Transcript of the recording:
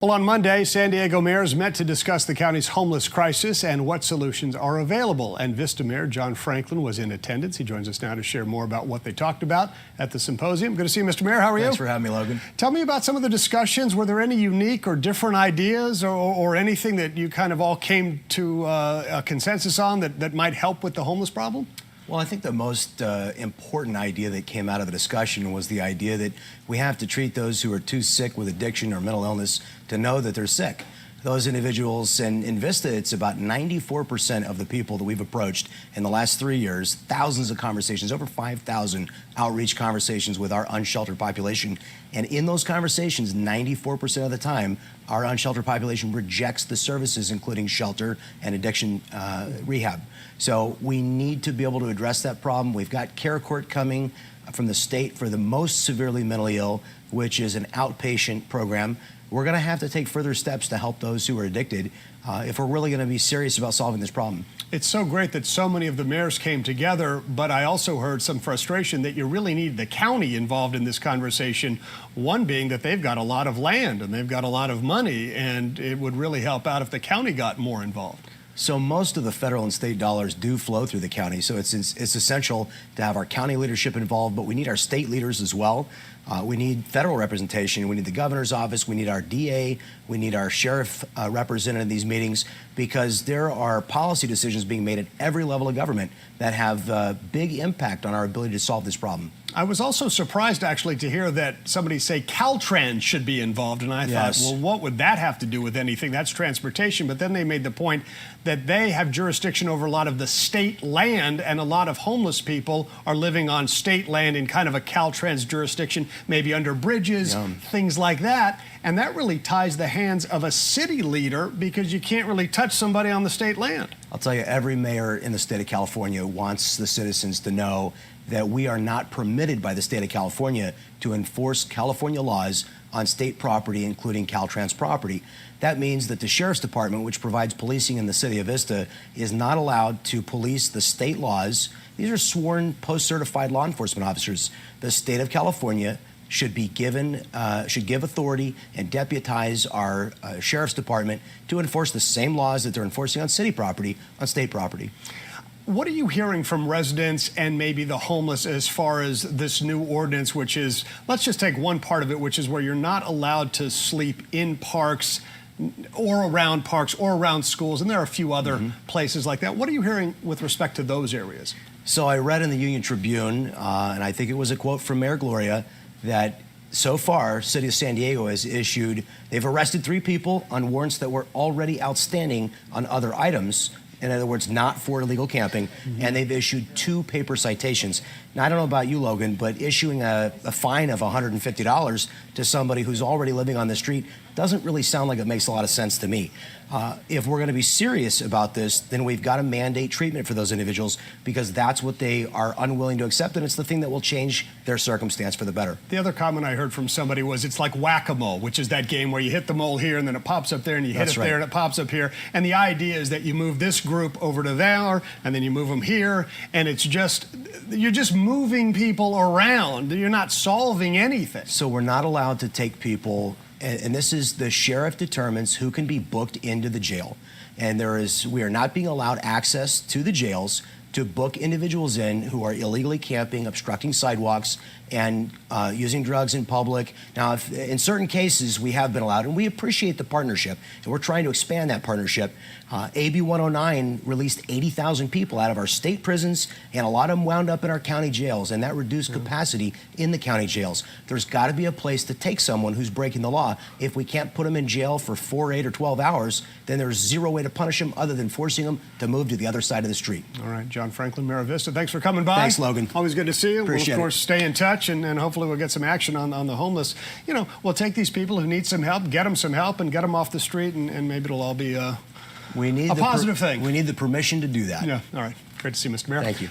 Well, on Monday, San Diego mayors met to discuss the county's homeless crisis and what solutions are available. And Vista Mayor John Franklin was in attendance. He joins us now to share more about what they talked about at the symposium. Good to see you, Mr. Mayor. How are you? Thanks for having me, Logan. Tell me about some of the discussions. Were there any unique or different ideas or anything that you kind of all came to a consensus on that might help with the homeless problem? Well, I think the most important idea that came out of the discussion was the idea that we have to treat those who are too sick with addiction or mental illness to know that they're sick. Those individuals, and in Vista, it's about 94% of the people that we've approached in the last 3 years, thousands of conversations, over 5,000 outreach conversations with our unsheltered population. And in those conversations, 94% of the time, our unsheltered population rejects the services, including shelter and addiction rehab. So we need to be able to address that problem. We've got Care Court coming from the state for the most severely mentally ill, which is an outpatient program. We're going to have to take further steps to help those who are addicted if we're really going to be serious about solving this problem. It's so great that so many of the mayors came together, but I also heard some frustration that you really need the county involved in this conversation. One being that they've got a lot of land and they've got a lot of money, and it would really help out if the county got more involved. So most of the federal and state dollars do flow through the county, so it's essential to have our county leadership involved, but we need our state leaders as well. We need federal representation. We need the governor's office. We need our DA. We need our sheriff represented in these meetings, because there are policy decisions being made at every level of government that have big impact on our ability to solve this problem. I was also surprised, actually, to hear that somebody say Caltrans should be involved, and I thought, well, what would that have to do with anything? That's transportation. But then they made the point that they have jurisdiction over a lot of the state land, and a lot of homeless people are living on state land in kind of a Caltrans jurisdiction, maybe under bridges, things like that. And that really ties the hands of a city leader, because you can't really touch somebody on the state land. I'll tell you, every mayor in the state of California wants the citizens to know that we are not permitted by the state of California to enforce California laws on state property, including Caltrans property. That means that the sheriff's department, which provides policing in the city of Vista, is not allowed to police the state laws. These are sworn, post-certified law enforcement officers. The state of California should be given, should give authority and deputize our sheriff's department to enforce the same laws that they're enforcing on city property, on state property. What are you hearing from residents and maybe the homeless as far as this new ordinance, which is, let's just take one part of it, which is where you're not allowed to sleep in parks or around schools, and there are a few other places like that. What are you hearing with respect to those areas? So I read in the Union Tribune, and I think it was a quote from Mayor Gloria, that so far, City of San Diego has they've arrested 3 people on warrants that were already outstanding on other items. In other words, not for illegal camping, and they've issued 2 paper citations. Now, I don't know about you, Logan, but issuing a fine of $150 to somebody who's already living on the street doesn't really sound like it makes a lot of sense to me. If we're going to be serious about this, then we've got to mandate treatment for those individuals, because that's what they are unwilling to accept, and it's the thing that will change their circumstance for the better. The other comment I heard from somebody was it's like whack-a-mole, which is that game where you hit the mole here and then it pops up there, and you hit it there and it pops up here. And the idea is that you move this group over to there, and then you move them here, and it's just, you're just moving people around. You're not solving anything. So we're not allowed to take people, and this is the sheriff determines who can be booked into the jail. And we are not being allowed access to the jails to book individuals in who are illegally camping, obstructing sidewalks, and using drugs in public. Now, in certain cases, we have been allowed, and we appreciate the partnership, and we're trying to expand that partnership. AB 109 released 80,000 people out of our state prisons, and a lot of them wound up in our county jails, and that reduced capacity in the county jails. There's got to be a place to take someone who's breaking the law. If we can't put them in jail for 4, 8, or 12 hours, then there's zero way to punish them other than forcing them to move to the other side of the street. All right, John Franklin, Mayor of Vista, thanks for coming by. Thanks, Logan. Always good to see you. Appreciate we'll, of course, stay in touch, and hopefully we'll get some action on the homeless. You know, we'll take these people who need some help, get them some help, and get them off the street, and maybe it'll all be a positive thing. We need the permission to do that. Yeah, all right. Great to see you, Mr. Mayor. Thank you.